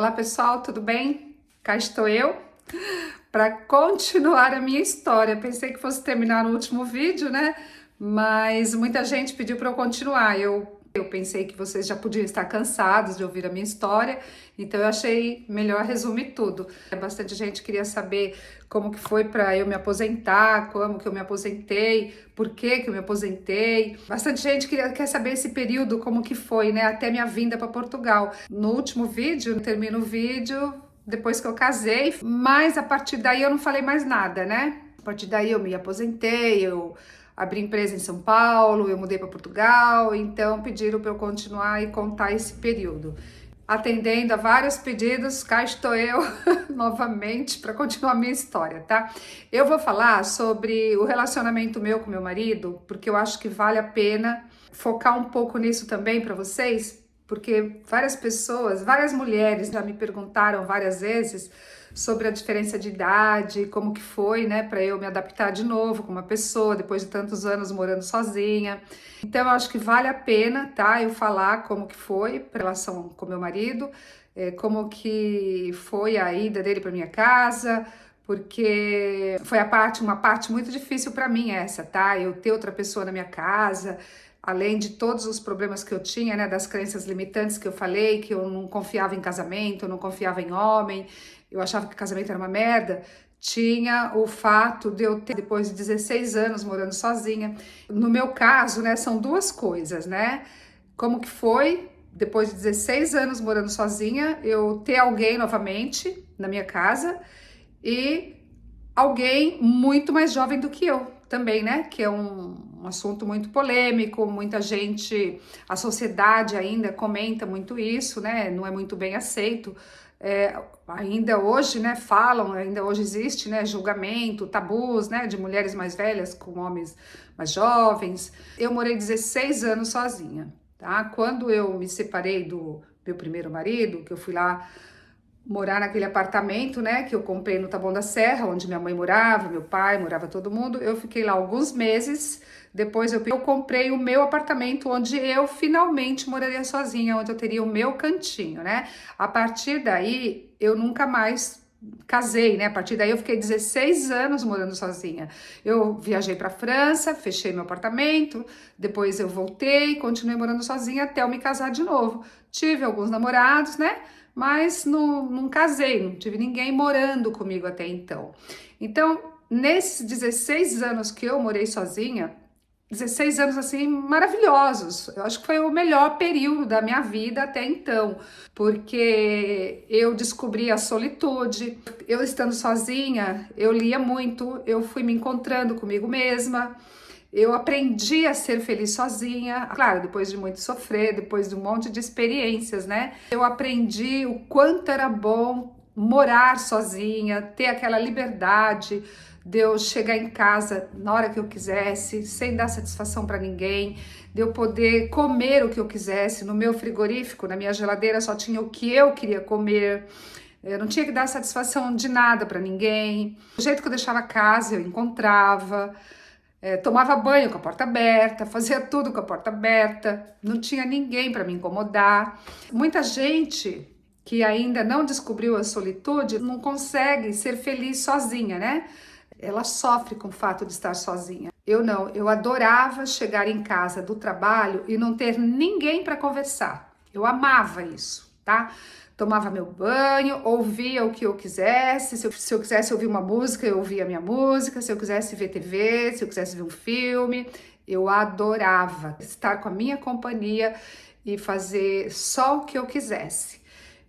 Olá pessoal, tudo bem? Cá estou eu para continuar a minha história. Pensei que fosse terminar no último vídeo, né? Mas muita gente pediu para eu continuar. Eu pensei que vocês já podiam estar cansados de ouvir a minha história, então eu achei melhor resumir tudo. Bastante gente queria saber como que foi para eu me aposentar, como que eu me aposentei, por que que eu me aposentei. Bastante gente quer saber esse período, como que foi, né, até minha vinda para Portugal. No último vídeo, eu termino o vídeo depois que eu casei, mas a partir daí eu não falei mais nada, né? A partir daí eu me aposentei, eu abri empresa em São Paulo, eu mudei para Portugal, então pediram para eu continuar e contar esse período. Atendendo a vários pedidos, cá estou eu novamente para continuar a minha história, tá? Eu vou falar sobre o relacionamento meu com meu marido, porque eu acho que vale a pena focar um pouco nisso também para vocês, porque várias pessoas, várias mulheres já me perguntaram várias vezes sobre a diferença de idade, como que foi, né, para eu me adaptar de novo com uma pessoa depois de tantos anos morando sozinha. Então eu acho que vale a pena, tá, eu falar como que foi a relação com meu marido, como que foi a ida dele para minha casa, porque foi uma parte muito difícil para mim essa, tá? Eu ter outra pessoa na minha casa, além de todos os problemas que eu tinha, né, das crenças limitantes que eu falei, que eu não confiava em casamento, eu não confiava em homem, eu achava que casamento era uma merda. Tinha o fato de eu ter, depois de 16 anos morando sozinha. No meu caso, né, são duas coisas, né? Como que foi, depois de 16 anos morando sozinha, eu ter alguém novamente na minha casa e alguém muito mais jovem do que eu também, né? Que é um assunto muito polêmico, muita gente, a sociedade ainda comenta muito isso, né? Não é muito bem aceito. Ainda hoje, né, falam, ainda hoje existe, né, julgamento, tabus, né, de mulheres mais velhas com homens mais jovens. Eu morei 16 anos sozinha, tá? Quando eu me separei do meu primeiro marido, que eu fui lá morar naquele apartamento, né, que eu comprei no Taboão da Serra, onde minha mãe morava, meu pai morava, todo mundo. Eu fiquei lá alguns meses. Depois eu comprei o meu apartamento, onde eu finalmente moraria sozinha, onde eu teria o meu cantinho, né? A partir daí, eu nunca mais casei, né? A partir daí eu fiquei 16 anos morando sozinha. Eu viajei para França, fechei meu apartamento, depois eu voltei, continuei morando sozinha até eu me casar de novo. Tive alguns namorados, né? Mas não casei, não tive ninguém morando comigo até então. Então, nesses 16 anos que eu morei sozinha, 16 anos assim maravilhosos. Eu acho que foi o melhor período da minha vida até então, porque eu descobri a solitude. Eu estando sozinha, eu lia muito, eu fui me encontrando comigo mesma. Eu aprendi a ser feliz sozinha, claro, depois de muito sofrer, depois de um monte de experiências, né? Eu aprendi o quanto era bom morar sozinha, ter aquela liberdade de eu chegar em casa na hora que eu quisesse, sem dar satisfação para ninguém, de eu poder comer o que eu quisesse. No meu frigorífico, na minha geladeira, só tinha o que eu queria comer. Eu não tinha que dar satisfação de nada para ninguém. Do jeito que eu deixava a casa, eu encontrava. Tomava banho com a porta aberta, fazia tudo com a porta aberta, não tinha ninguém para me incomodar. Muita gente que ainda não descobriu a solitude não consegue ser feliz sozinha, né? Ela sofre com o fato de estar sozinha. Eu não, eu adorava chegar em casa do trabalho e não ter ninguém para conversar. Eu amava isso, tá? Tomava meu banho, ouvia o que eu quisesse. Se eu quisesse ouvir uma música, eu ouvia a minha música. Se eu quisesse ver TV, se eu quisesse ver um filme, eu adorava estar com a minha companhia e fazer só o que eu quisesse.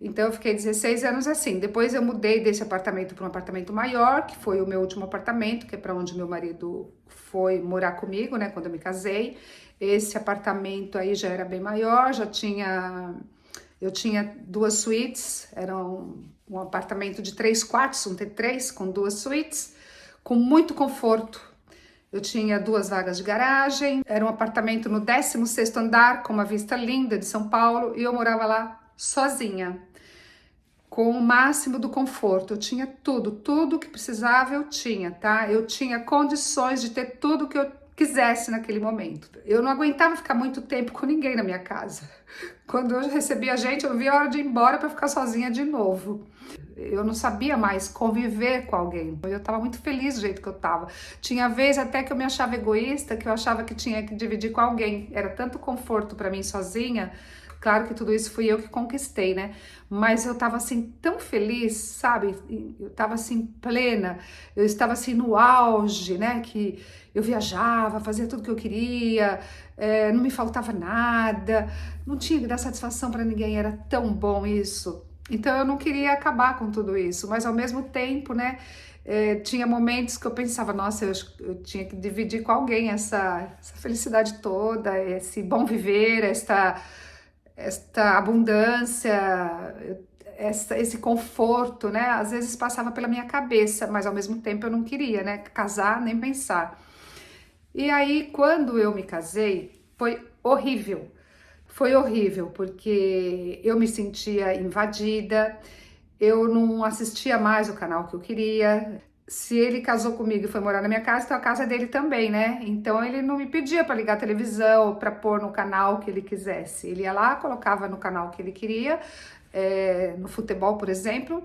Então eu fiquei 16 anos assim. Depois eu mudei desse apartamento para um apartamento maior, que foi o meu último apartamento, que é para onde meu marido foi morar comigo, né, quando eu me casei. Esse apartamento aí já era bem maior, eu tinha 2 suítes, era um apartamento de 3 quartos, um T3 com 2 suítes, com muito conforto. Eu tinha 2 vagas de garagem, era um apartamento no 16º andar, com uma vista linda de São Paulo, e eu morava lá sozinha, com o máximo do conforto. Eu tinha tudo que precisava eu tinha, tá? Eu tinha condições de ter tudo que eu quisesse naquele momento. Eu não aguentava ficar muito tempo com ninguém na minha casa. Quando eu recebia gente, eu não via a hora de ir embora para ficar sozinha de novo. Eu não sabia mais conviver com alguém. Eu estava muito feliz do jeito que eu estava. Tinha vez até que eu me achava egoísta, que eu achava que tinha que dividir com alguém. Era tanto conforto para mim sozinha. Claro que tudo isso fui eu que conquistei, né? Mas eu estava assim tão feliz, sabe? Eu estava assim plena. Eu estava assim no auge, né? Que eu viajava, fazia tudo que eu queria, não me faltava nada, não tinha que dar satisfação para ninguém. Era tão bom isso. Então eu não queria acabar com tudo isso, mas ao mesmo tempo, né, tinha momentos que eu pensava, nossa, eu tinha que dividir com alguém essa felicidade toda, esse bom viver, esta abundância, esse conforto, né? Às vezes passava pela minha cabeça, mas ao mesmo tempo eu não queria, né, casar nem pensar. E aí, quando eu me casei, foi horrível. Foi horrível, porque eu me sentia invadida, eu não assistia mais o canal que eu queria. Se ele casou comigo e foi morar na minha casa, então a casa é dele também, né? Então ele não me pedia para ligar a televisão, para pôr no canal que ele quisesse. Ele ia lá, colocava no canal que ele queria, no futebol, por exemplo.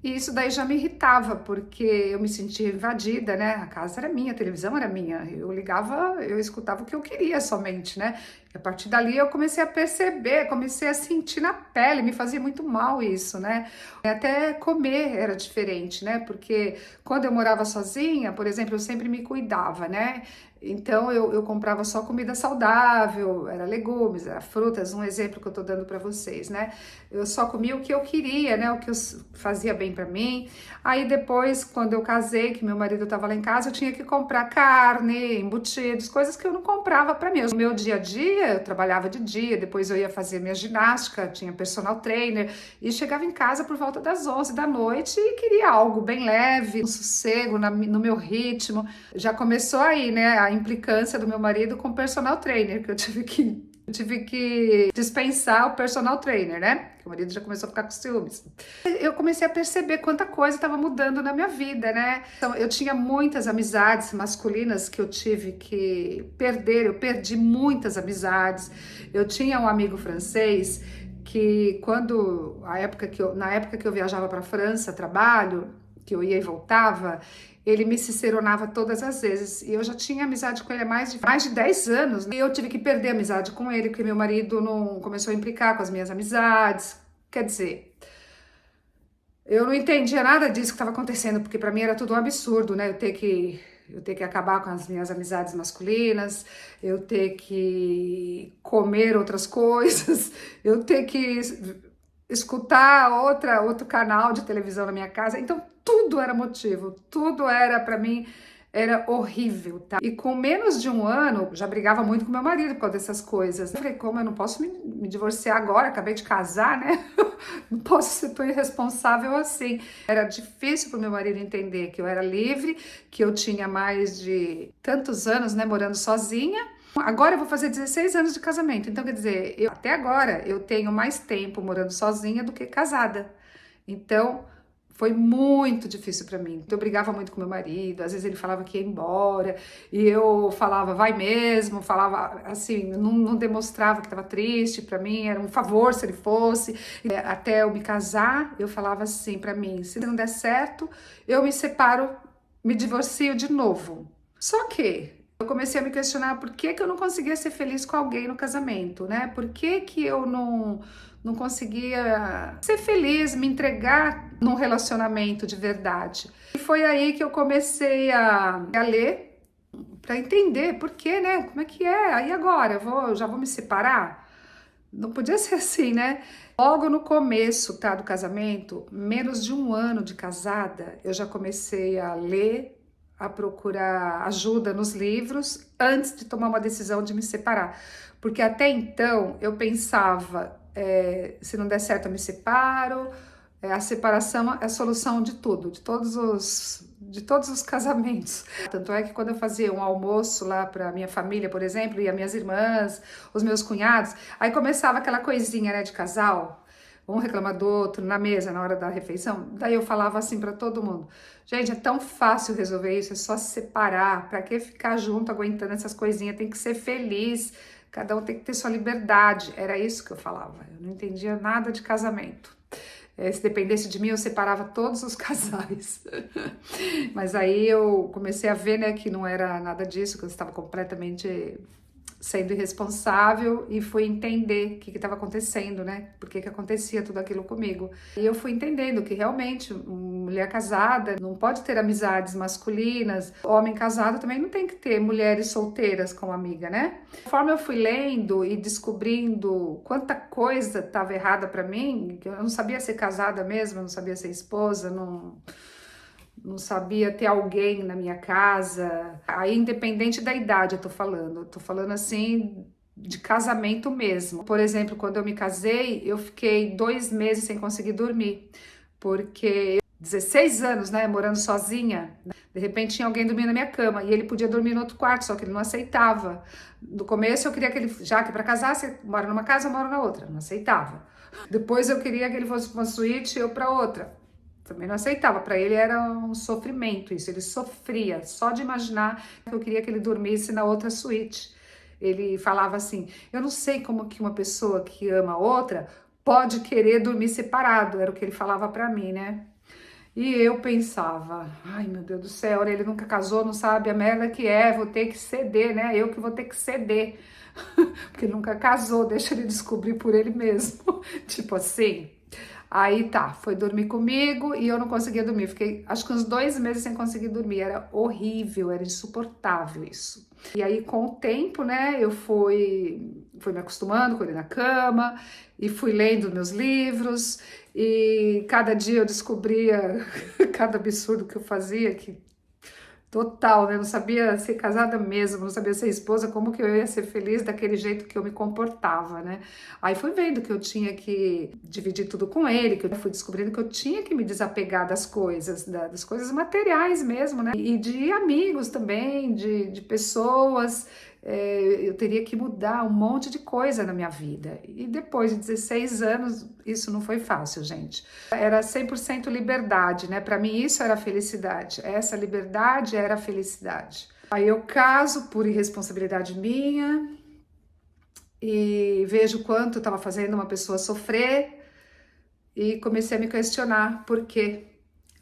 E isso daí já me irritava, porque eu me sentia invadida, né? A casa era minha, a televisão era minha. Eu ligava, eu escutava o que eu queria somente, né? E a partir dali eu comecei a perceber, comecei a sentir na pele, me fazia muito mal isso, né? Até comer era diferente, né? Porque quando eu morava sozinha, por exemplo, eu sempre me cuidava, né? Então eu comprava só comida saudável, era legumes, era frutas, um exemplo que eu tô dando para vocês, né? Eu só comia o que eu queria, né? O que fazia bem para mim. Aí depois, quando eu casei, que meu marido tava lá em casa, eu tinha que comprar carne, embutidos, coisas que eu não comprava para mim. No meu dia a dia, eu trabalhava de dia, depois eu ia fazer minha ginástica, tinha personal trainer e chegava em casa por volta das 11 da noite e queria algo bem leve, um sossego no meu ritmo. Já começou aí, né, a implicância do meu marido com o personal trainer, que eu tive que dispensar o personal trainer, né? Que o marido já começou a ficar com ciúmes. Eu comecei a perceber quanta coisa estava mudando na minha vida, né? Então, eu tinha muitas amizades masculinas que eu tive que perder, eu perdi muitas amizades. Eu tinha um amigo francês que na época que eu viajava para a França, trabalho, que eu ia e voltava, ele me ciceronava todas as vezes. E eu já tinha amizade com ele há mais de 10 anos. E eu tive que perder a amizade com ele, porque meu marido não começou a implicar com as minhas amizades. Quer dizer, eu não entendia nada disso que estava acontecendo, porque para mim era tudo um absurdo, né? Eu ter que acabar com as minhas amizades masculinas, eu ter que comer outras coisas, eu ter que escutar outro canal de televisão na minha casa. Então, tudo era motivo, tudo era para mim, era horrível, tá? E com menos de um ano, já brigava muito com meu marido por causa dessas coisas. Eu falei, como eu não posso me divorciar agora? Acabei de casar, né? Não posso ser tão irresponsável assim. Era difícil para o meu marido entender que eu era livre, que eu tinha mais de tantos anos, né, morando sozinha. Agora eu vou fazer 16 anos de casamento, então quer dizer, até agora eu tenho mais tempo morando sozinha do que casada. Então foi muito difícil para mim. Então, eu brigava muito com meu marido, às vezes ele falava que ia embora, e eu falava, vai mesmo, falava assim, não demonstrava que estava triste para mim, era um favor se ele fosse. Até eu me casar, eu falava assim para mim, se não der certo, eu me separo, me divorcio de novo. Só que eu comecei a me questionar por que eu não conseguia ser feliz com alguém no casamento, né? Por que eu não conseguia ser feliz, me entregar num relacionamento de verdade? E foi aí que eu comecei a ler para entender por quê, né? Como é que é? Aí agora, já vou me separar? Não podia ser assim, né? Logo no começo, tá, do casamento, menos de um ano de casada, eu já comecei a ler, a procurar ajuda nos livros antes de tomar uma decisão de me separar. Porque até então eu pensava, se não der certo eu me separo, a separação é a solução de tudo, de todos os casamentos. Tanto é que quando eu fazia um almoço lá para minha família, por exemplo, e as minhas irmãs, os meus cunhados, aí começava aquela coisinha, né, de casal, um reclamar do outro na mesa, na hora da refeição. Daí eu falava assim para todo mundo, gente, é tão fácil resolver isso, é só se separar, para que ficar junto aguentando essas coisinhas, tem que ser feliz, cada um tem que ter sua liberdade. Era isso que eu falava. Eu não entendia nada de casamento. Se dependesse de mim, eu separava todos os casais. Mas aí eu comecei a ver, né, que não era nada disso, que eu estava completamente sendo irresponsável, e fui entender o que estava acontecendo, né? Por que acontecia tudo aquilo comigo. E eu fui entendendo que realmente mulher casada não pode ter amizades masculinas, homem casado também não tem que ter mulheres solteiras como amiga, né? Conforme eu fui lendo e descobrindo quanta coisa estava errada para mim, que eu não sabia ser casada mesmo, eu não sabia ser esposa, não sabia ter alguém na minha casa, aí independente da idade eu tô falando assim de casamento mesmo. Por exemplo, quando eu me casei, eu fiquei 2 meses sem conseguir dormir, porque 16 anos, né, morando sozinha, de repente tinha alguém dormindo na minha cama, e ele podia dormir no outro quarto, só que ele não aceitava. No começo eu queria que ele, já que para casar, você mora numa casa, eu moro na outra, não aceitava. Depois eu queria que ele fosse para uma suíte, eu para outra. Também não aceitava, para ele era um sofrimento isso, ele sofria só de imaginar que eu queria que ele dormisse na outra suíte. Ele falava assim, eu não sei como que uma pessoa que ama outra pode querer dormir separado, era o que ele falava para mim, né? E eu pensava, ai meu Deus do céu, ele nunca casou, não sabe a merda que é, vou ter que ceder, né? Eu que vou ter que ceder, porque ele nunca casou, deixa ele descobrir por ele mesmo, tipo assim. Aí tá, foi dormir comigo e eu não conseguia dormir. Fiquei acho que uns 2 meses sem conseguir dormir. Era horrível, era insuportável isso. E aí, com o tempo, né, eu fui me acostumando com ele na cama e fui lendo meus livros. E cada dia eu descobria cada absurdo que eu fazia, que total, né? Eu não sabia ser casada mesmo, não sabia ser esposa, como que eu ia ser feliz daquele jeito que eu me comportava, né? Aí fui vendo que eu tinha que dividir tudo com ele, que eu fui descobrindo que eu tinha que me desapegar das coisas materiais mesmo, né? E de amigos também, de pessoas. Eu teria que mudar um monte de coisa na minha vida. E depois de 16 anos, isso não foi fácil, gente. Era 100% liberdade, né? Para mim isso era felicidade. Essa liberdade era felicidade. Aí eu caso por irresponsabilidade minha e vejo quanto eu estava fazendo uma pessoa sofrer e comecei a me questionar por quê.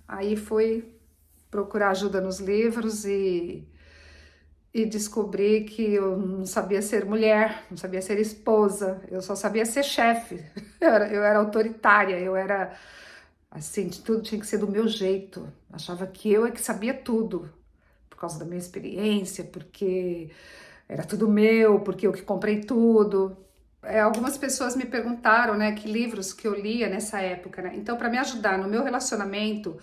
Aí fui procurar ajuda nos livros e descobri que eu não sabia ser mulher, não sabia ser esposa, eu só sabia ser chefe. Eu era autoritária, eu era assim, de tudo tinha que ser do meu jeito. Achava que eu é que sabia tudo, por causa da minha experiência, porque era tudo meu, porque eu que comprei tudo. Algumas pessoas me perguntaram, né, que livros que eu lia nessa época, né? Então, para me ajudar no meu relacionamento,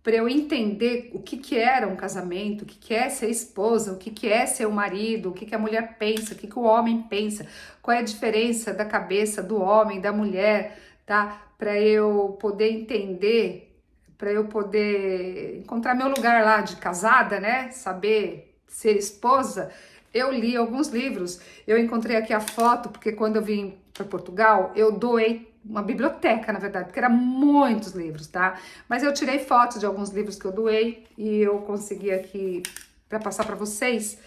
para eu entender o que era um casamento, o que é ser esposa, o que é ser o marido, o que a mulher pensa, o que o homem pensa, qual é a diferença da cabeça do homem, da mulher, tá? Para eu poder entender, para eu poder encontrar meu lugar lá de casada, né? Saber ser esposa. Eu li alguns livros, eu encontrei aqui a foto, porque quando eu vim para Portugal, eu doei uma biblioteca, na verdade, porque eram muitos livros, tá? Mas eu tirei fotos de alguns livros que eu doei e eu consegui aqui para passar para vocês,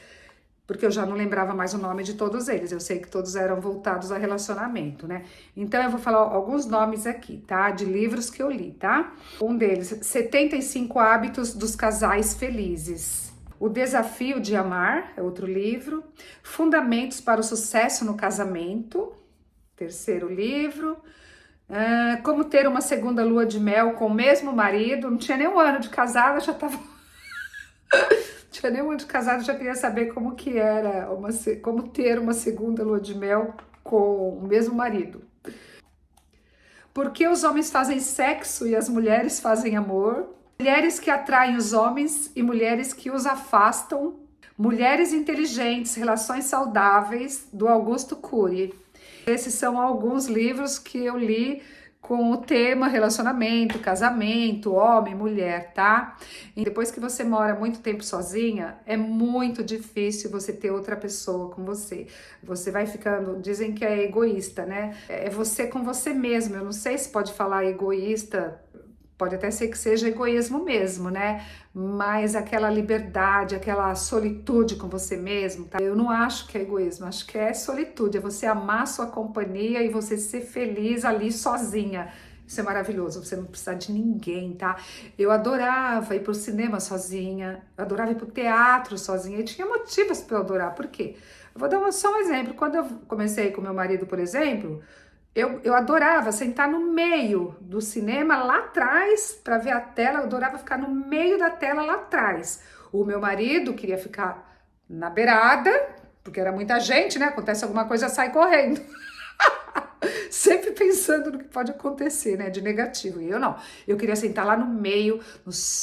porque eu já não lembrava mais o nome de todos eles. Eu sei que todos eram voltados a relacionamento, né? Então eu vou falar alguns nomes aqui, tá? De livros que eu li, tá? Um deles, 75 Hábitos dos Casais Felizes. O Desafio de Amar, é outro livro. Fundamentos para o Sucesso no Casamento, terceiro livro. Como ter uma segunda lua de mel com o mesmo marido. Não tinha nem um ano de casada, já tava... tinha nem um ano de casada, já queria saber como que era, como ter uma segunda lua de mel com o mesmo marido. Por que os homens fazem sexo e as mulheres fazem amor? Mulheres que atraem os homens e mulheres que os afastam. Mulheres inteligentes, relações saudáveis, do Augusto Cury. Esses são alguns livros que eu li com o tema relacionamento, casamento, homem, mulher, tá? E depois que você mora muito tempo sozinha, é muito difícil você ter outra pessoa com você. Você vai ficando, dizem que é egoísta, né? É você com você mesmo. Eu não sei se pode falar egoísta Pode até ser que seja egoísmo mesmo, né? Mas aquela liberdade, aquela solitude com você mesmo, tá? Eu não acho que é egoísmo, acho que é solitude, é você amar sua companhia e você ser feliz ali sozinha. Isso é maravilhoso, você não precisa de ninguém, tá? Eu adorava ir pro cinema sozinha, eu adorava ir pro teatro sozinha, e tinha motivos para eu adorar, por quê? Eu vou dar só um exemplo, quando eu comecei com meu marido, por exemplo, eu adorava sentar no meio do cinema lá atrás para ver a tela, eu adorava ficar no meio da tela lá atrás. O meu marido queria ficar na beirada, porque era muita gente, né? Acontece alguma coisa, sai correndo. Sempre pensando no que pode acontecer, né? De negativo. E eu não. Eu queria sentar lá no meio,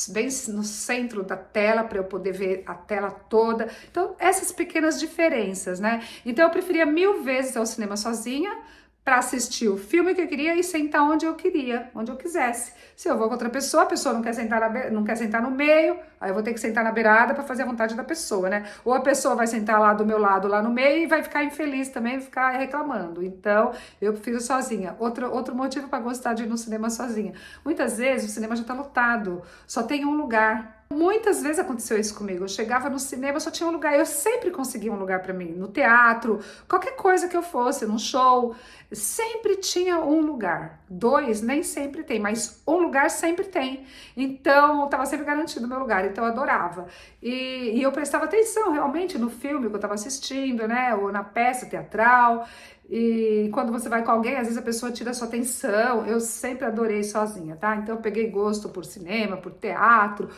bem no centro da tela, para eu poder ver a tela toda. Então, essas pequenas diferenças, né? Então, eu preferia 1000 vezes ir ao cinema sozinha para assistir o filme que eu queria e sentar onde eu queria, onde eu quisesse. Se eu vou com outra pessoa, a pessoa não quer sentar, não quer sentar no meio, aí eu vou ter que sentar na beirada para fazer a vontade da pessoa, né? Ou a pessoa vai sentar lá do meu lado, lá no meio, e vai ficar infeliz também, ficar reclamando. Então, eu prefiro sozinha. Outro motivo para gostar de ir no cinema sozinha. Muitas vezes o cinema já está lotado, só tem um lugar. Muitas vezes aconteceu isso comigo. Eu chegava no cinema, só tinha um lugar. Eu sempre conseguia um lugar para mim. No teatro, qualquer coisa que eu fosse, num show, sempre tinha um lugar. 2 nem sempre tem, mas um lugar sempre tem. Então, estava sempre garantido o meu lugar. Então, eu adorava. E eu prestava atenção realmente no filme que eu estava assistindo, né? Ou na peça teatral. E quando você vai com alguém, às vezes a pessoa tira a sua atenção. Eu sempre adorei sozinha, tá? Então, eu peguei gosto por cinema, por teatro,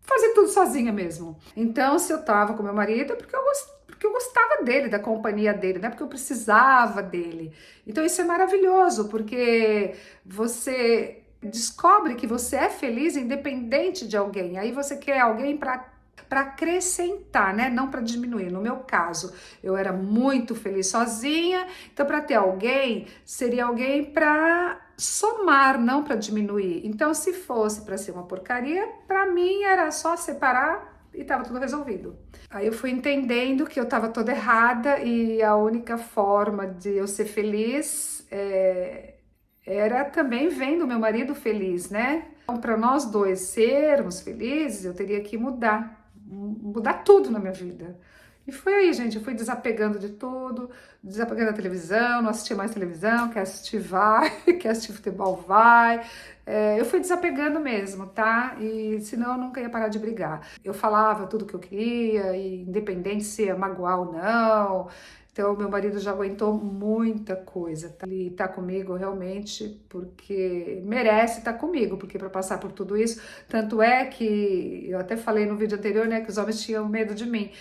fazer tudo sozinha mesmo. Então, se eu tava com meu marido, é porque eu gostava dele, da companhia dele, não é porque eu precisava dele. Então, isso é maravilhoso, porque você descobre que você é feliz independente de alguém. Aí você quer alguém para acrescentar, né? Não para diminuir. No meu caso, eu era muito feliz sozinha, então para ter alguém, seria alguém para somar, não para diminuir. Então, se fosse para ser uma porcaria, para mim era só separar e tava tudo resolvido. Aí eu fui entendendo que eu tava toda errada e a única forma de eu ser feliz era também vendo meu marido feliz, né? Então, para nós dois sermos felizes, eu teria que mudar tudo na minha vida. E foi aí, gente, eu fui desapegando de tudo, desapegando da televisão, não assistia mais televisão, quer assistir vai, quer assistir futebol vai. Eu fui desapegando mesmo, tá? E senão eu nunca ia parar de brigar. Eu falava tudo que eu queria, e independente se ia magoar ou não. Então, meu marido já aguentou muita coisa, tá? Ele tá comigo realmente porque merece estar comigo, porque para passar por tudo isso, tanto é que eu até falei no vídeo anterior, né, que os homens tinham medo de mim.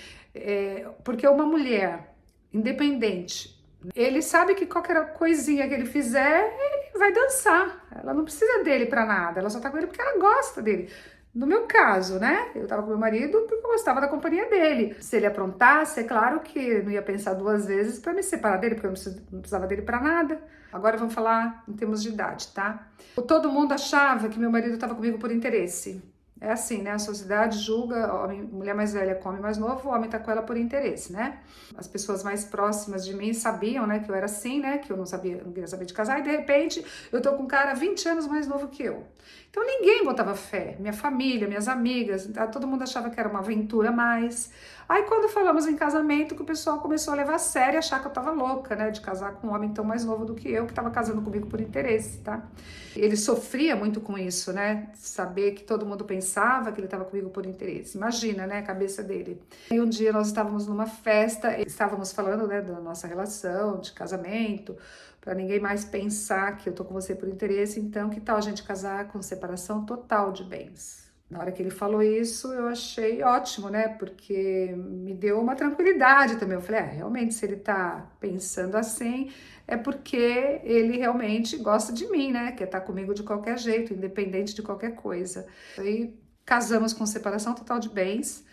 Porque uma mulher independente, ele sabe que qualquer coisinha que ele fizer, ele vai dançar. Ela não precisa dele para nada, ela só tá com ele porque ela gosta dele. No meu caso, né? Eu tava com meu marido porque eu gostava da companhia dele. Se ele aprontasse, é claro que não ia pensar 2 vezes para me separar dele, porque eu não precisava dele para nada. Agora vamos falar em termos de idade, tá? Todo mundo achava que meu marido estava comigo por interesse. É assim, né? A sociedade julga, homem, mulher mais velha com homem mais novo, o homem tá com ela por interesse, né? As pessoas mais próximas de mim sabiam, né, que eu era assim, né? Que eu não queria saber de casar, e de repente eu tô com um cara 20 anos mais novo que eu. Então ninguém botava fé, minha família, minhas amigas, todo mundo achava que era uma aventura a mais. Aí quando falamos em casamento, que o pessoal começou a levar a sério, achar que eu tava louca, né, de casar com um homem tão mais novo do que eu, que tava casando comigo por interesse, tá? Ele sofria muito com isso, né, saber que todo mundo pensava que ele tava comigo por interesse. Imagina, né, a cabeça dele. E um dia nós estávamos numa festa, estávamos falando, né, da nossa relação, de casamento, para ninguém mais pensar que eu tô com você por interesse, então que tal a gente casar com separação total de bens? Na hora que ele falou isso, eu achei ótimo, né? Porque me deu uma tranquilidade também. Eu falei, realmente, se ele tá pensando assim, é porque ele realmente gosta de mim, né? Quer estar comigo de qualquer jeito, independente de qualquer coisa. Aí casamos com separação total de bens.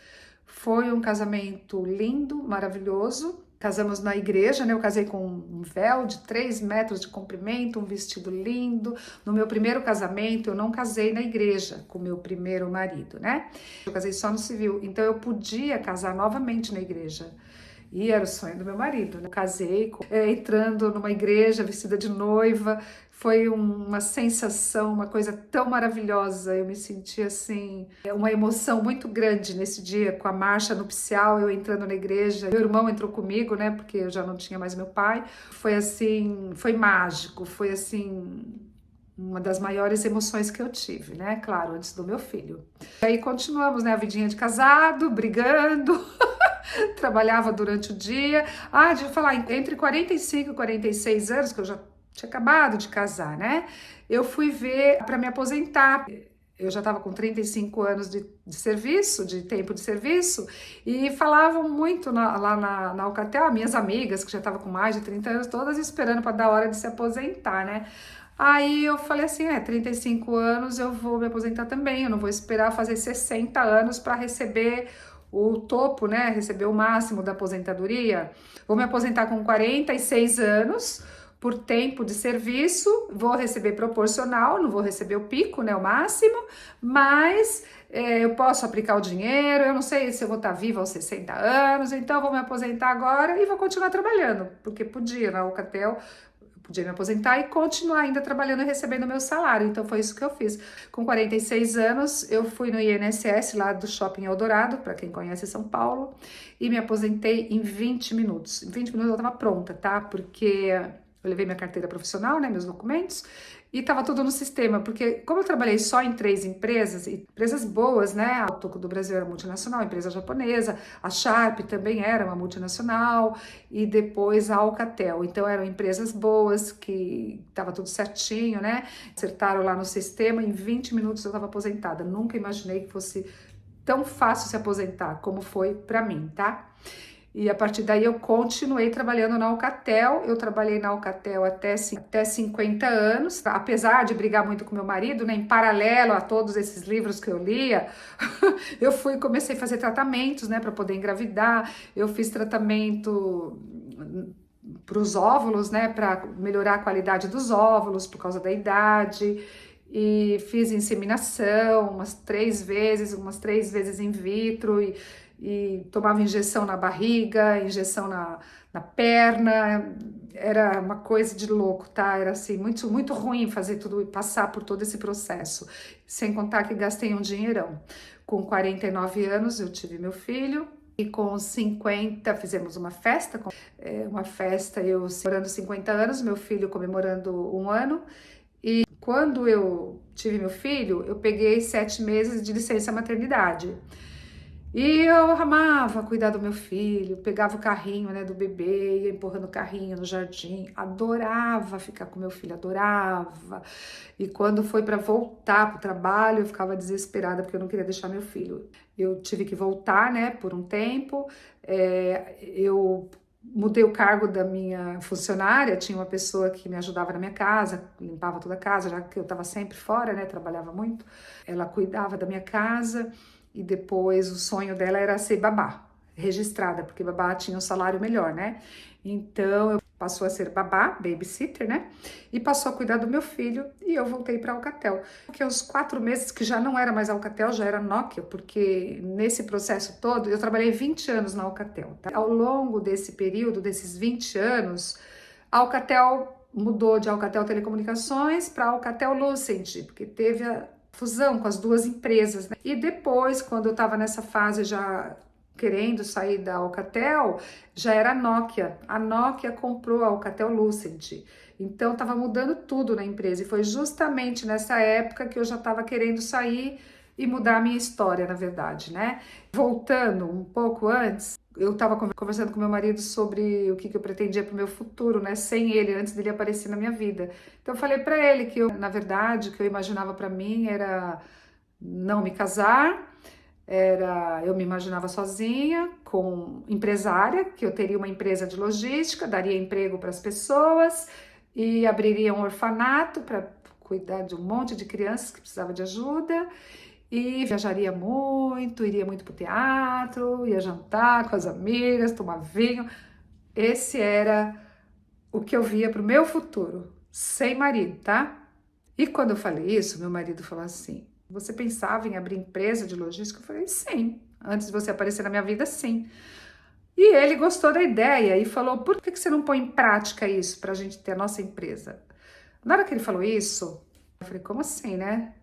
Foi um casamento lindo, maravilhoso. Casamos na igreja, né? Eu casei com um véu de 3 metros de comprimento, um vestido lindo. No meu primeiro casamento, eu não casei na igreja com meu primeiro marido, né? Eu casei só no civil, então eu podia casar novamente na igreja. E era o sonho do meu marido, né? Eu casei entrando numa igreja vestida de noiva. Foi uma sensação, uma coisa tão maravilhosa. Eu me senti assim, uma emoção muito grande nesse dia, com a marcha nupcial, eu entrando na igreja. Meu irmão entrou comigo, né? Porque eu já não tinha mais meu pai. Foi assim, foi mágico, foi assim, uma das maiores emoções que eu tive, né? Claro, antes do meu filho. E aí continuamos, né? A vidinha de casado, brigando. Trabalhava durante o dia. Ah, deixa eu falar, entre 45 e 46 anos, que eu já tinha acabado de casar, né? Eu fui ver para me aposentar. Eu já estava com 35 anos de serviço, de tempo de serviço, e falavam muito lá na Alcatel, minhas amigas, que já estavam com mais de 30 anos, todas esperando para dar a hora de se aposentar, né? Aí eu falei assim, 35 anos eu vou me aposentar também, eu não vou esperar fazer 60 anos para receber o topo, né? Receber o máximo da aposentadoria. Vou me aposentar com 46 anos por tempo de serviço, vou receber proporcional, não vou receber o pico, né? O máximo, mas eu posso aplicar o dinheiro, eu não sei se eu vou estar viva aos 60 anos, então eu vou me aposentar agora e vou continuar trabalhando, porque podia na Alcatel. Podia me aposentar e continuar ainda trabalhando e recebendo meu salário. Então foi isso que eu fiz. Com 46 anos, eu fui no INSS lá do Shopping Eldorado, para quem conhece São Paulo, e me aposentei em 20 minutos. Em 20 minutos eu estava pronta, tá? Porque eu levei minha carteira profissional, né, meus documentos, e estava tudo no sistema, porque como eu trabalhei só em 3 empresas, empresas boas, né, a Toco do Brasil era multinacional, empresa japonesa, a Sharp também era uma multinacional, e depois a Alcatel, então eram empresas boas, que estava tudo certinho, né, acertaram lá no sistema, em 20 minutos eu estava aposentada, nunca imaginei que fosse tão fácil se aposentar, como foi para mim, tá? E a partir daí eu continuei trabalhando na Alcatel, eu trabalhei na Alcatel até 50 anos, tá? Apesar de brigar muito com meu marido, né, em paralelo a todos esses livros que eu lia, eu comecei a fazer tratamentos, né, para poder engravidar, eu fiz tratamento para os óvulos, né, para melhorar a qualidade dos óvulos por causa da idade, e fiz inseminação umas 3 vezes in vitro, e tomava injeção na barriga, injeção na perna, era uma coisa de louco, tá? Era assim, muito, muito ruim fazer tudo, passar por todo esse processo, sem contar que gastei um dinheirão. Com 49 anos eu tive meu filho, e com 50 fizemos uma festa, eu comemorando 50 anos, meu filho comemorando 1 ano, e quando eu tive meu filho, eu peguei 7 meses de licença maternidade. E eu amava cuidar do meu filho, pegava o carrinho, né, do bebê, ia empurrando o carrinho no jardim, adorava ficar com meu filho, adorava. E quando foi para voltar para o trabalho, eu ficava desesperada porque eu não queria deixar meu filho. Eu tive que voltar, né, por um tempo. Eu mudei o cargo da minha funcionária, tinha uma pessoa que me ajudava na minha casa, limpava toda a casa, já que eu estava sempre fora, né, trabalhava muito. Ela cuidava da minha casa. E depois o sonho dela era ser babá, registrada, porque babá tinha um salário melhor, né? Então eu passou a ser babá, babysitter, né? E passou a cuidar do meu filho e eu voltei para Alcatel. Porque aos 4 meses, que já não era mais Alcatel, já era Nokia, porque nesse processo todo eu trabalhei 20 anos na Alcatel. Tá? Ao longo desse período, desses 20 anos, a Alcatel mudou de Alcatel Telecomunicações para Alcatel Lucent, porque teve a fusão com as 2 empresas, né? E depois, quando eu estava nessa fase já querendo sair da Alcatel, já era a Nokia. A Nokia comprou a Alcatel Lucent. Então estava mudando tudo na empresa. E foi justamente nessa época que eu já estava querendo sair e mudar a minha história, na verdade, né? Voltando um pouco antes, eu estava conversando com meu marido sobre o que eu pretendia para o meu futuro, né? Sem ele, antes dele aparecer na minha vida. Então eu falei para ele que na verdade, o que eu imaginava para mim era não me casar, eu me imaginava sozinha, com empresária, que eu teria uma empresa de logística, daria emprego para as pessoas e abriria um orfanato para cuidar de um monte de crianças que precisavam de ajuda. E viajaria muito, iria muito pro teatro, ia jantar com as amigas, tomar vinho. Esse era o que eu via pro meu futuro, sem marido, tá? E quando eu falei isso, meu marido falou assim: você pensava em abrir empresa de logística? Eu falei, sim. Antes de você aparecer na minha vida, sim. E ele gostou da ideia e falou, por que você não põe em prática isso pra gente ter a nossa empresa? Na hora que ele falou isso, eu falei, como assim, né?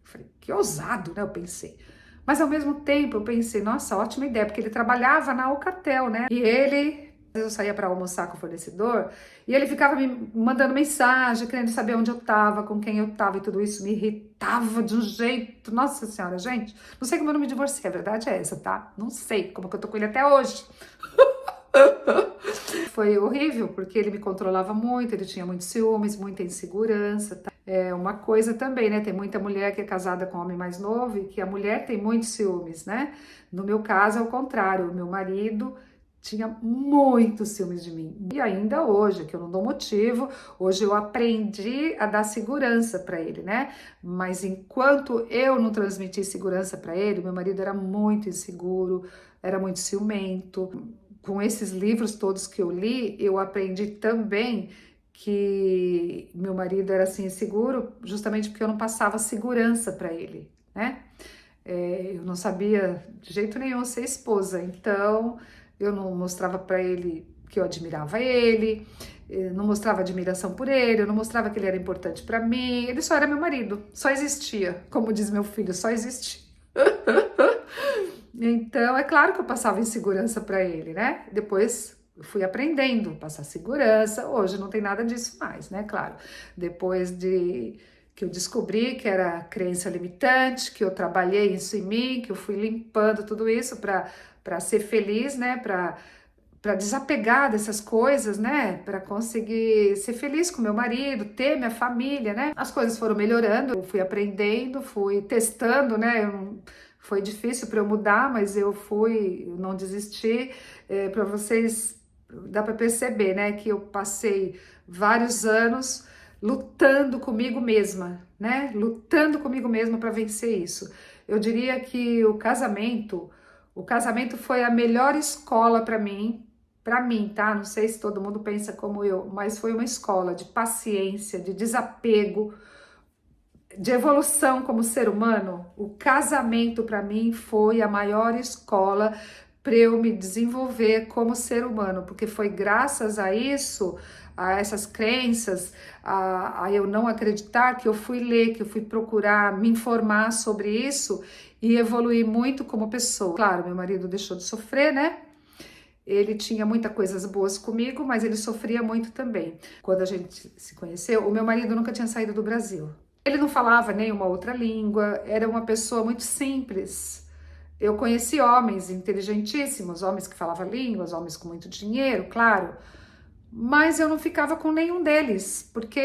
Eu falei, que ousado, né? Eu pensei. Mas ao mesmo tempo eu pensei, nossa, ótima ideia, porque ele trabalhava na Alcatel, né? E ele, às vezes eu saía para almoçar com o fornecedor, e ele ficava me mandando mensagem, querendo saber onde eu tava, com quem eu tava, e tudo isso me irritava de um jeito. Nossa senhora, gente, não sei como eu não me divorciei, a verdade é essa, tá? Não sei como que eu tô com ele até hoje. Foi horrível, porque ele me controlava muito, ele tinha muitos ciúmes, muita insegurança, tá? É uma coisa também, né? Tem muita mulher que é casada com um homem mais novo e que a mulher tem muitos ciúmes, né? No meu caso, é o contrário. O meu marido tinha muitos ciúmes de mim. E ainda hoje, que eu não dou motivo, hoje eu aprendi a dar segurança para ele, né? Mas enquanto eu não transmiti segurança para ele, meu marido era muito inseguro, era muito ciumento. Com esses livros todos que eu li, eu aprendi também que meu marido era assim inseguro, justamente porque eu não passava segurança para ele, né? Eu não sabia de jeito nenhum ser esposa, então eu não mostrava para ele que eu admirava ele, não mostrava admiração por ele, eu não mostrava que ele era importante para mim, ele só era meu marido, só existia, como diz meu filho, só existia. Então, é claro que eu passava insegurança para ele, né? Depois eu fui aprendendo a passar segurança. Hoje não tem nada disso mais, né? Claro. Depois de que eu descobri que era crença limitante, que eu trabalhei isso em mim, que eu fui limpando tudo isso para ser feliz, né? Para desapegar dessas coisas, né? Para conseguir ser feliz com meu marido, ter minha família, né? As coisas foram melhorando, eu fui aprendendo, fui testando, né? Foi difícil para eu mudar, mas eu não desisti. Para vocês, dá para perceber, né? Que eu passei vários anos lutando comigo mesma, né? Lutando comigo mesma para vencer isso. Eu diria que o casamento foi a melhor escola para mim, tá? Não sei se todo mundo pensa como eu, mas foi uma escola de paciência, de desapego, de evolução como ser humano. O casamento para mim foi a maior escola para eu me desenvolver como ser humano, porque foi graças a isso, a essas crenças, a eu não acreditar, que eu fui ler, que eu fui procurar me informar sobre isso e evoluir muito como pessoa. Claro, meu marido deixou de sofrer, né? Ele tinha muitas coisas boas comigo, mas ele sofria muito também. Quando a gente se conheceu, o meu marido nunca tinha saído do Brasil. Ele não falava nenhuma outra língua, era uma pessoa muito simples. Eu conheci homens inteligentíssimos, homens que falavam línguas, homens com muito dinheiro, claro, mas eu não ficava com nenhum deles, porque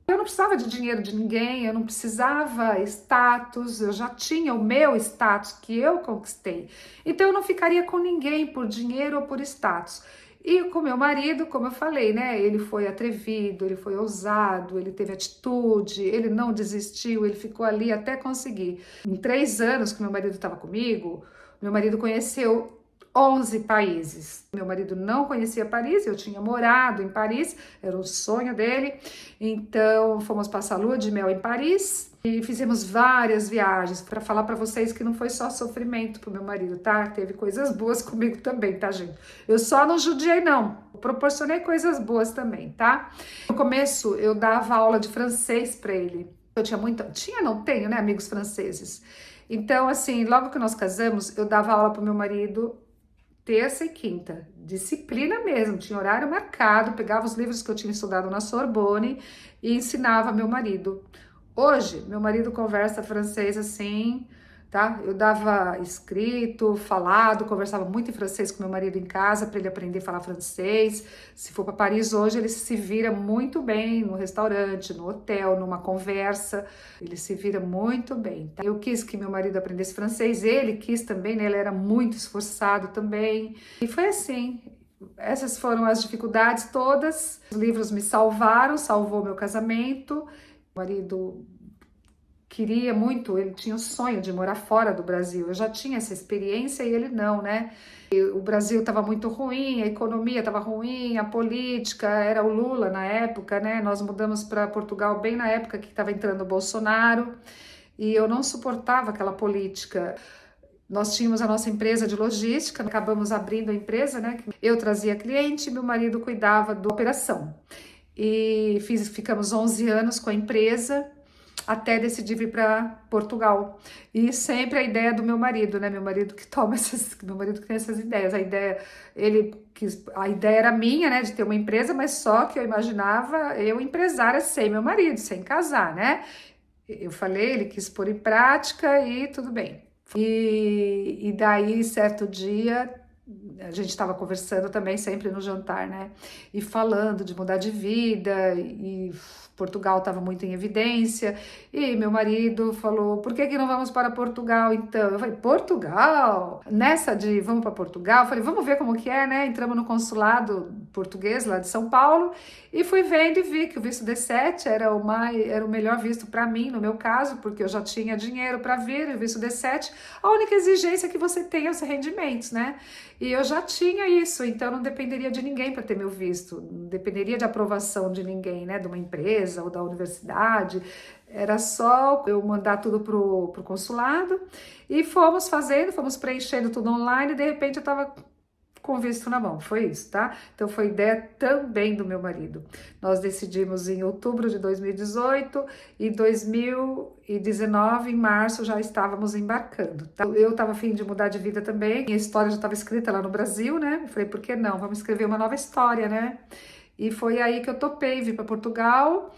eu não precisava de dinheiro de ninguém, eu não precisava status, eu já tinha o meu status que eu conquistei. Então eu não ficaria com ninguém por dinheiro ou por status. E com meu marido, como eu falei, né? Ele foi atrevido, ele foi ousado, ele teve atitude, ele não desistiu, ele ficou ali até conseguir. Em 3 anos que meu marido estava comigo, meu marido conheceu 11 países. Meu marido não conhecia Paris, eu tinha morado em Paris, era o sonho dele. Então fomos passar a lua de mel em Paris e fizemos várias viagens para falar para vocês que não foi só sofrimento pro meu marido, tá? Teve coisas boas comigo também, tá, gente? Eu só não judiei, não. Eu proporcionei coisas boas também, tá? No começo eu dava aula de francês para ele. Eu não tenho, né, amigos franceses. Então, assim, logo que nós casamos, eu dava aula pro meu marido terça e quinta, disciplina mesmo, tinha horário marcado, pegava os livros que eu tinha estudado na Sorbonne e ensinava meu marido. Hoje, meu marido conversa francês assim, tá? Eu dava escrito, falado, conversava muito em francês com meu marido em casa para ele aprender a falar francês. Se for para Paris hoje, ele se vira muito bem no restaurante, no hotel, numa conversa. Ele se vira muito bem, tá? Eu quis que meu marido aprendesse francês, ele quis também, né? Ele era muito esforçado também. E foi assim. Essas foram as dificuldades todas. Os livros me salvaram, salvou meu casamento. O marido queria muito, ele tinha o sonho de morar fora do Brasil. Eu já tinha essa experiência e ele não, né? E o Brasil estava muito ruim, a economia estava ruim, a política, era o Lula na época, né? Nós mudamos para Portugal bem na época que estava entrando o Bolsonaro e eu não suportava aquela política. Nós tínhamos a nossa empresa de logística, acabamos abrindo a empresa, né? Eu trazia cliente, meu marido cuidava da operação. e ficamos 11 anos com a empresa, até decidir vir para Portugal. E sempre a ideia do meu marido, né? Meu marido que toma meu marido que tem essas ideias. A ideia era minha, né, de ter uma empresa, mas só que eu imaginava eu empresária sem meu marido, sem casar, né? Eu falei, ele quis pôr em prática e tudo bem. E daí, certo dia, a gente estava conversando também sempre no jantar, né? E falando de mudar de vida, e Portugal estava muito em evidência. E meu marido falou: por que não vamos para Portugal então? Eu falei: Portugal? Nessa de vamos para Portugal? Eu falei: vamos ver como que é, né? Entramos no consulado português lá de São Paulo e fui vendo e vi que o visto D7 era o melhor visto para mim, no meu caso, porque eu já tinha dinheiro para vir. E o visto D7, a única exigência é que você tenha os rendimentos, né? E eu já tinha isso, então não dependeria de ninguém para ter meu visto, não dependeria de aprovação de ninguém, né, de uma empresa ou da universidade, era só eu mandar tudo pro consulado e fomos preenchendo tudo online e de repente eu estava com visto na mão, foi isso, tá? Então foi ideia também do meu marido. Nós decidimos em outubro de 2018 e 2019, em março, já estávamos embarcando, tá? Eu estava a fim de mudar de vida também, minha história já estava escrita lá no Brasil, né? Eu falei, por que não? Vamos escrever uma nova história, né? E foi aí que eu topei vir para Portugal,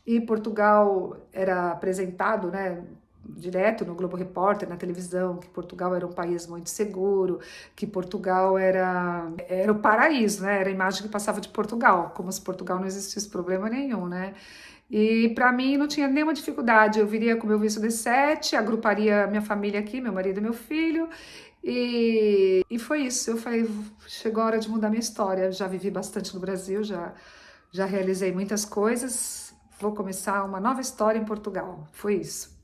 e Portugal era apresentado, né, direto no Globo Repórter, na televisão, que Portugal era um país muito seguro, que Portugal era o paraíso, né? Era a imagem que passava de Portugal, como se Portugal não existisse problema nenhum, né? E para mim não tinha nenhuma dificuldade, eu viria com meu visto D7, agruparia minha família aqui, meu marido e meu filho, e foi isso. Eu falei, chegou a hora de mudar minha história, já vivi bastante no Brasil, já realizei muitas coisas, vou começar uma nova história em Portugal, foi isso.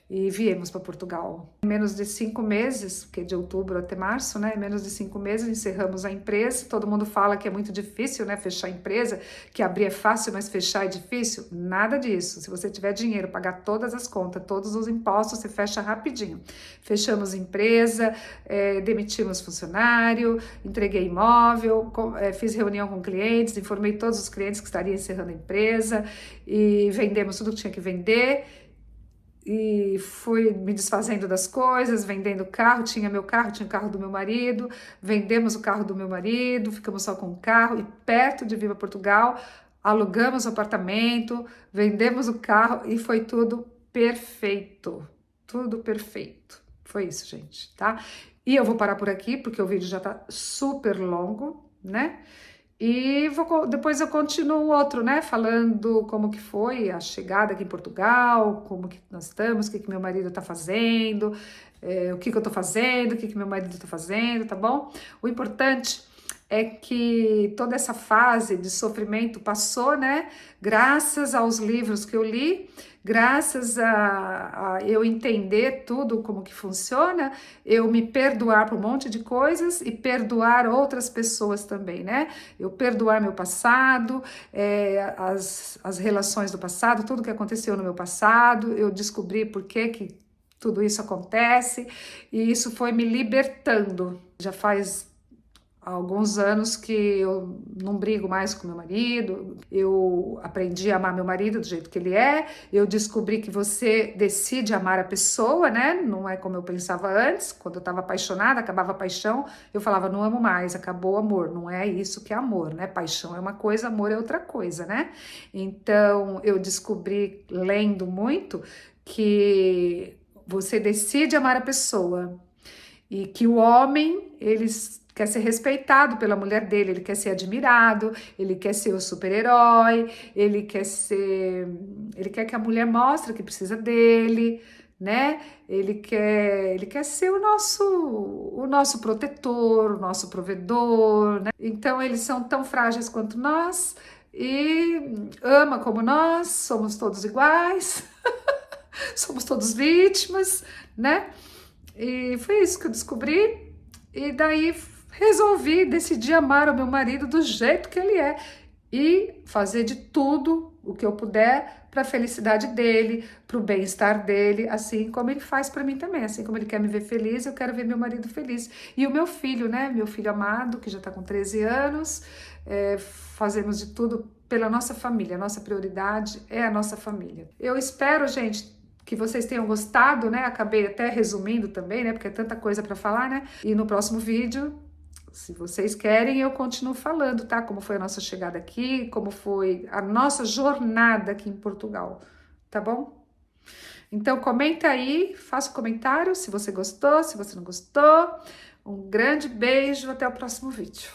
E viemos para Portugal. Em menos de 5 meses, porque de outubro até março, né? Em menos de 5 meses encerramos a empresa. Todo mundo fala que é muito difícil, né? Fechar a empresa, que abrir é fácil, mas fechar é difícil. Nada disso. Se você tiver dinheiro, pagar todas as contas, todos os impostos, você fecha rapidinho. Fechamos empresa, demitimos funcionário, entreguei imóvel, fiz reunião com clientes, informei todos os clientes que estariam encerrando a empresa e vendemos tudo que tinha que vender. E fui me desfazendo das coisas, vendendo carro, tinha meu carro, tinha o carro do meu marido, vendemos o carro do meu marido, ficamos só com o carro, e perto de vir para Portugal, alugamos o apartamento, vendemos o carro e foi tudo perfeito, foi isso, gente, tá? E eu vou parar por aqui, porque o vídeo já tá super longo, né? E depois eu continuo outro, né, falando como que foi a chegada aqui em Portugal, como que nós estamos, o que meu marido tá fazendo, o que eu tô fazendo, o que meu marido tá fazendo, tá bom? O importante é que toda essa fase de sofrimento passou, né, graças aos livros que eu li, graças a eu entender tudo como que funciona, eu me perdoar por um monte de coisas e perdoar outras pessoas também, né? Eu perdoar meu passado, as relações do passado, tudo que aconteceu no meu passado, eu descobri por que tudo isso acontece, e isso foi me libertando. Já faz há alguns anos que eu não brigo mais com meu marido, eu aprendi a amar meu marido do jeito que ele é, eu descobri que você decide amar a pessoa, né? Não é como eu pensava antes, quando eu estava apaixonada, acabava a paixão, eu falava, não amo mais, acabou o amor. Não é isso que é amor, né? Paixão é uma coisa, amor é outra coisa, né? Então, eu descobri, lendo muito, que você decide amar a pessoa e que o homem, ele quer ser respeitado pela mulher dele, ele quer ser admirado, ele quer ser o super-herói, ele quer que a mulher mostre que precisa dele, né? Ele quer ser o nosso protetor, o nosso provedor, né? Então eles são tão frágeis quanto nós e ama como nós, somos todos iguais, somos todos vítimas, né? E foi isso que eu descobri, e daí decidi amar o meu marido do jeito que ele é e fazer de tudo o que eu puder para a felicidade dele, para o bem-estar dele, assim como ele faz para mim também, assim como ele quer me ver feliz, eu quero ver meu marido feliz. E o meu filho, né, meu filho amado, que já está com 13 anos, fazemos de tudo pela nossa família, a nossa prioridade é a nossa família. Eu espero, gente, que vocês tenham gostado, né? Acabei até resumindo também, né? Porque é tanta coisa para falar, né? E no próximo vídeo, se vocês querem, eu continuo falando, tá? Como foi a nossa chegada aqui, como foi a nossa jornada aqui em Portugal, tá bom? Então comenta aí, faça um comentário se você gostou, se você não gostou. Um grande beijo, até o próximo vídeo.